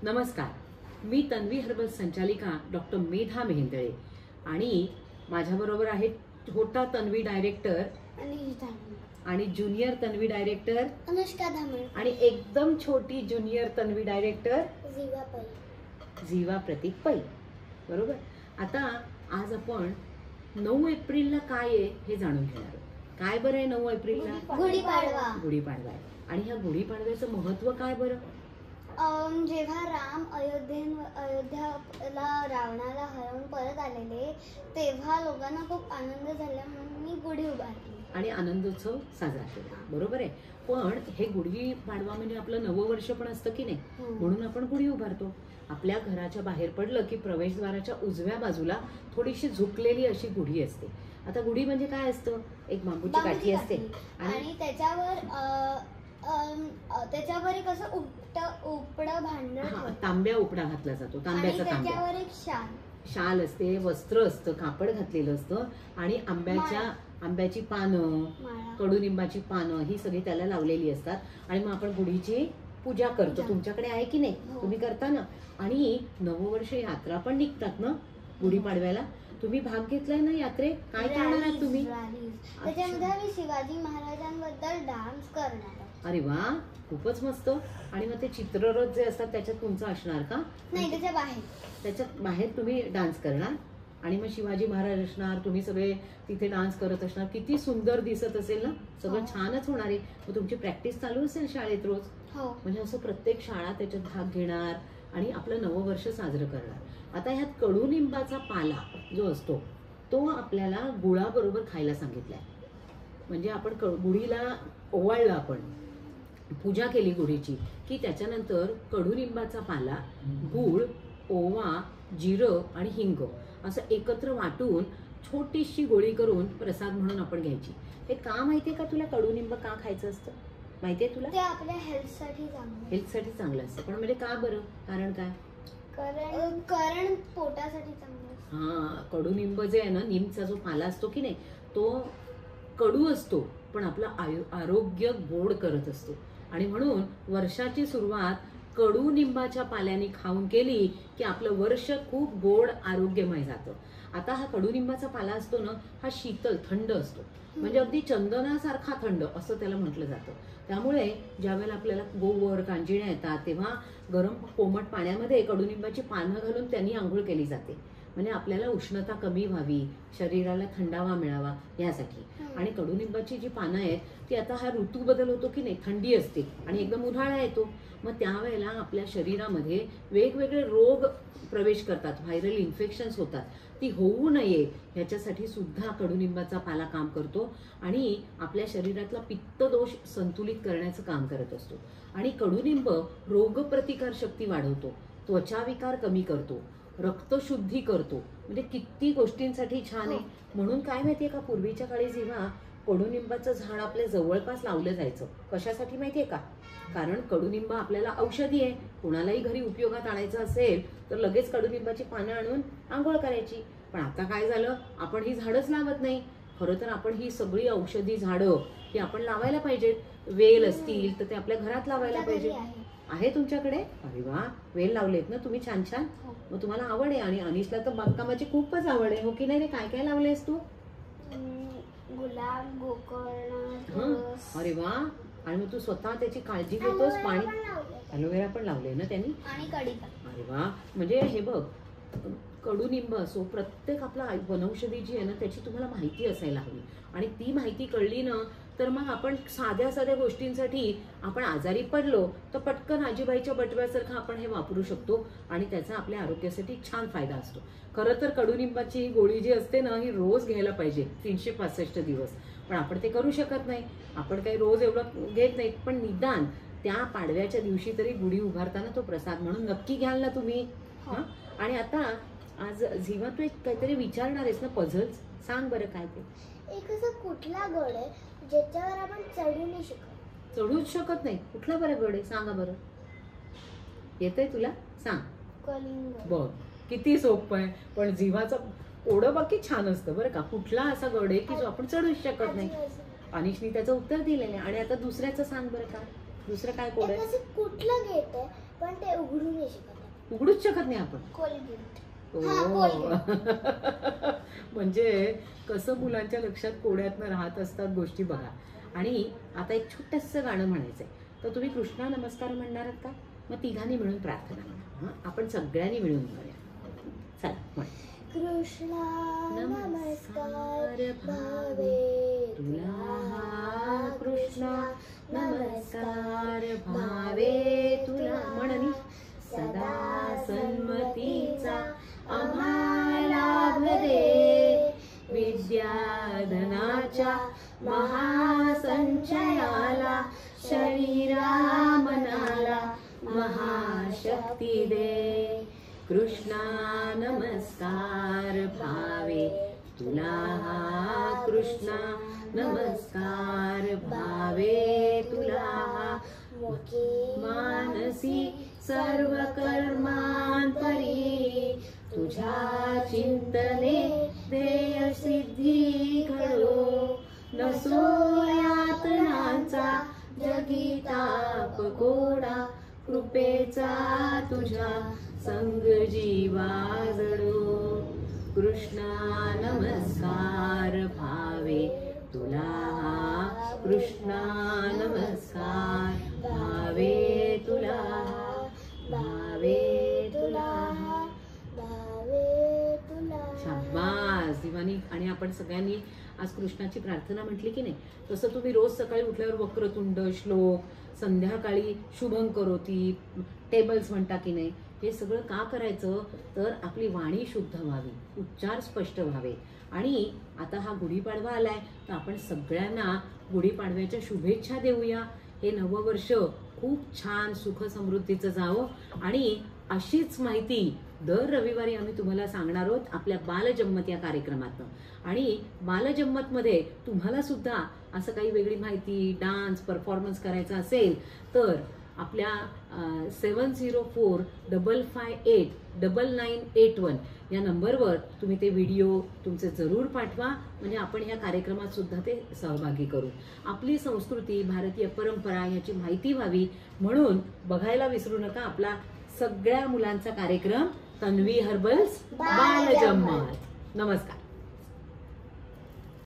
नमस्कार, मी तन्वी हर्बल संचालिका डॉक्टर मेधा मेहेंदळे आणि माझ्याबरोबर आहेत छोटा तन्वी डायरेक्टर आणि ज्युनियर तन्वी डायरेक्टर अनुष्का धामण आणि एकदम छोटी ज्युनियर तन्वी डायरेक्टर जीवा प्रतीक पै. बरोबर. आता आज आपण 9 एप्रिलला काय आहे हे जाणून घेणार आहोत. काय बरं आहे 9 एप्रिलला? गुढीपाडवा. गुढीपाडवा आहे. आणि ह्या गुढीपाडव्याचं महत्व काय बरं? जेव्हा राम अयोध्याला रावणाला हरवून परत आलेले तेव्हा लोकांना खूप आनंद झाला म्हणून गुढी उभारली आणि आनंदोत्सव साजरा केला. बरोबर आहे. पण हे गुढी पाडवा म्हणजे आपलं नववर्ष पण असतं की नाही, म्हणून आपण गुढी उभारतो. आपल्या घराच्या बाहेर पडलं की प्रवेशद्वाराच्या उजव्या बाजूला थोडीशी झुकलेली अशी गुढी असते. आता गुढी म्हणजे काय असतं? एक बांबूची काठी असते आणि त्याच्यावर एक असं उपडं भांडण, तांब्या उपडा घातला जातो. तांब्याचा तांब्या. त्याच्यावर एक शाल असते, वस्त्र असतं, कापड घातलेलं असतं आणि आंब्याची पानं, कडुनिंबाची पानं ही सगळी त्याला लावलेली असतात. आणि मग आपण गुढीची पूजा करतो. तुमच्याकडे आहे की नाही? तुम्ही करता ना. आणि नववर्ष यात्रा पण निघतात ना गुढीपाडव्याला. तुम्ही भाग घेतलाय ना यात्रेत? काय करणार आहात तुम्ही? त्याच्यामध्ये मी शिवाजी महाराजांबद्दल डान्स करणार. अरे वा, खूपच मस्त. आणि मग ते चित्ररथ जे असतात त्याच्यात तुमचं असणार का? नाही, त्याच्यात बाहेर तुम्ही डान्स करणार आणि मग शिवाजी महाराज असणार, तुम्ही सगळे तिथे डान्स करत असणार. किती सुंदर दिसत असेल ना. सगळं छानच होणार आहे. मग तुमची प्रॅक्टिस चालू असेल शाळेत रोज. म्हणजे असं प्रत्येक शाळा त्याच्यात भाग घेणार आणि आपलं नववर्ष साजरं करणार. आता ह्यात कडुनिंबाचा पाला जो असतो तो आपल्याला गुळाबरोबर खायला सांगितलाय. म्हणजे आपण गुढीला ओवाळलं, आपण पूजा केली गुढीची की त्याच्यानंतर कडुनिंबाचा पाला, गूळ, ओवा, जिरं आणि हिंग असं एकत्र वाटून छोटीशी गोळी करून प्रसाद म्हणून आपण घ्यायची. हे का माहितीये का तुला? कडुनिंब का खायचं असतं माहितीये तुला? ते आपल्या हेल्थसाठी चांगलं असतं. पण म्हणजे का बरं? कारण काय? कारण पोटासाठी चांगलं. हा, कडुनिंब जे आहे ना, निमचा जो पाला असतो की नाही, तो कडू असतो पण आपलं आरोग्य गोड करत असतो. आणि म्हणून वर्षाची सुरुवात कडुनिंबाच्या पाल्याने खाऊन केली की आपलं वर्ष खूप गोड आरोग्यमय जातं. आता हा कडुनिंबाचा पाला असतो ना, हा शीतल थंड असतो. म्हणजे अगदी चंदनासारखा थंड असं त्याला म्हटलं जातं. त्यामुळे ज्यावेळेला आपल्याला गोवर कांजिण्या येतात तेव्हा गरम कोमट पाण्यामध्ये कडुनिंबाची पानं घालून त्यांनी आंघोळ केली जाते. म्हणजे आपल्याला उष्णता कमी व्हावी, शरीराला थंडावा मिळावा यासाठी. आणि कडुनिंबाची जी पानं आहेत ती, आता हा ऋतू बदल होतो की नाही, थंडी असते आणि एकदम उन्हाळा येतो, मग त्यावेळेला आपल्या शरीरामध्ये वेगवेगळे रोग प्रवेश करतात, व्हायरल इन्फेक्शन्स होतात. ती होऊ नये ह्याच्यासाठी सुद्धा कडुनिंबाचा पाला काम करतो आणि आपल्या शरीरातला पित्तदोष संतुलित करण्याचं काम करत असतो. आणि कडुनिंब रोगप्रतिकार शक्ती वाढवतो, त्वचाविकार कमी करतो, रक्तशुद्धी करतो. म्हणजे किती गोष्टींसाठी छान आहे. म्हणून काय माहितीये का, पूर्वीच्या काळी जेव्हा कडुनिंबाचं झाड आपल्या जवळपास लावलं जायचं, कशासाठी माहितीये का? कारण कडुनिंब आपल्याला औषधी आहे. कुणालाही घरी उपयोगात आणायचं असेल तर लगेच कडुनिंबाची पानं आणून आंघोळ करायची. पण आता काय झालं, आपण ही झाडच लावत नाही. खरं तर आपण ही सगळी औषधी झाडं ही आपण लावायला पाहिजेत. वेल असतील तर ते आपल्या घरात लावायला पाहिजे. आहे तुमच्याकडे? अरे वा, वेल लावलेत ना तुम्ही, छान छान. मग तुम्हाला आवड आहे. आणि अनिशला तर बागकामाची खूपच आवड आहे, हो की नाही रे? काय काय लावलेस तू? गुलाब, गोकर्ण. अरे वा. आणि मग तू स्वतः त्याची काळजी घेतोस? पाणी, ॲलोवेरा पण लावले ना त्यांनी, आणि कढीपत्ता. अरे वा. म्हणजे हे बघ, कडुनिंब असो, प्रत्येक आपला वनौषधी जी आहे ना त्याची तुम्हाला माहिती असायला हवी. आणि ती माहिती कळली ना तर मग आपण साध्या गोष्टींसाठी आपण आजारी पडलो तर पटकन आजीबाईच्या बटव्यासारखं आपण हे वापरू शकतो आणि त्याचा आपल्या आरोग्यासाठी छान फायदा असतो. खरं तर कडुनिंबाची गोळी जी असते ना ही रोज घ्यायला पाहिजे 365 दिवस. पण आपण ते करू शकत नाही. आपण काही रोज एवढं घेत नाही. पण निदान त्या पाडव्याच्या दिवशी तरी गुढी उभारताना तो प्रसाद म्हणून नक्की घ्याल ना तुम्ही. आणि आता आज जीवा तू एक काहीतरी विचारणार आहेस ना, पझल्स? सांग बरं काय ते. एक असं कुठला गड आहे ज्याच्यावर आपण चढू नाही शकत? चढूच शकत नाही? कुठला बरं गड आहे सांगा बरं. येतंय तुला? सांग. कलिंगड. बघ किती सोपं आहे. पण जीवाचं ओढं बाकी छान असतं बरं का. कुठला असा गड आहे की जो आपण चढूच शकत नाही? अनिशनी त्याचं उत्तर दिलेलं आहे. आणि आता दुसऱ्याचं सांग बरं का. दुसरं काय कोड आहे? कुठलं गेट आहे पण ते उघडू नाही शकत. उघडूच शकत नाही आपण. कोलगेट. म्हणजे कसं मुलांच्या लक्षात कोड्यातनं राहत असतात गोष्टी बघा. आणि आता एक छोटंसं गाणं म्हणायचंय, तर तुम्ही कृष्णा नमस्कार म्हणणार आहात का? मग तिघांनी मिळून प्रार्थना म्हणा. आपण सगळ्यांनी मिळून म्हणूया. चला म्हण. कृष्णा नमस्कार भावे तुला, कृष्णा नमस्कार भावे तुला. म्हणनी सदा सन्मतीचा आम्हाला भरे, विद्याधनाच्या महासंचयाला, शरीरा मनाला महाशक्ती दे. कृष्णा नमस्कार भावे तुला, कृष्णा नमस्कार भावे तुला. मानसी सर्व कर्मांतरी, तुझ्या चिंतने ध्येय सिद्धी घडो. नसो यातनांचा जगी ताप गोडा, कृपेचा तुझ्या संग जीवा जडो. कृष्णा नमस्कार भावे तुला, कृष्णा नमस्कार भावे तुला, भावे तुला, भावे तुला. शाबास दिवानी. आणि आपण सगळ्यांनी आज कृष्णाची प्रार्थना म्हटली की नाही, तसं तुम्ही रोज सकाळी उठल्यावर वक्रतुंड श्लोक, संध्याकाळी शुभं करोती, टेबल्स म्हणता की नाही, हे सगळं का करायचं? तर आपली वाणी शुद्ध व्हावी, उच्चार स्पष्ट व्हावे. आणि आता हा गुढीपाडवा आलाय, तर आपण सगळ्यांना गुढीपाडव्याच्या शुभेच्छा देऊया. हे नववर्ष खूप छान सुख समृद्धीचं जावो. आणि अशीच माहिती दर रविवारी आम्ही तुम्हाला सांगणार आहोत आपल्या बालजम्मत या कार्यक्रमातनं. आणि बालजम्मतमध्ये तुम्हाला सुद्धा असं काही वेगळी माहिती, डान्स, परफॉर्मन्स करायचा असेल तर आपल्या 7045589981 या नंबरवर तुम्ही ते व्हिडिओ तुमचे जरूर पाठवा. म्हणजे आपण या कार्यक्रमात सुद्धा ते सहभागी करू. आपली संस्कृती, भारतीय परंपरा याची माहिती व्हावी म्हणून बघायला विसरू नका आपला सगळ्या मुलांचा कार्यक्रम तन्वी हर्बल्स बालजम्मत. नमस्कार.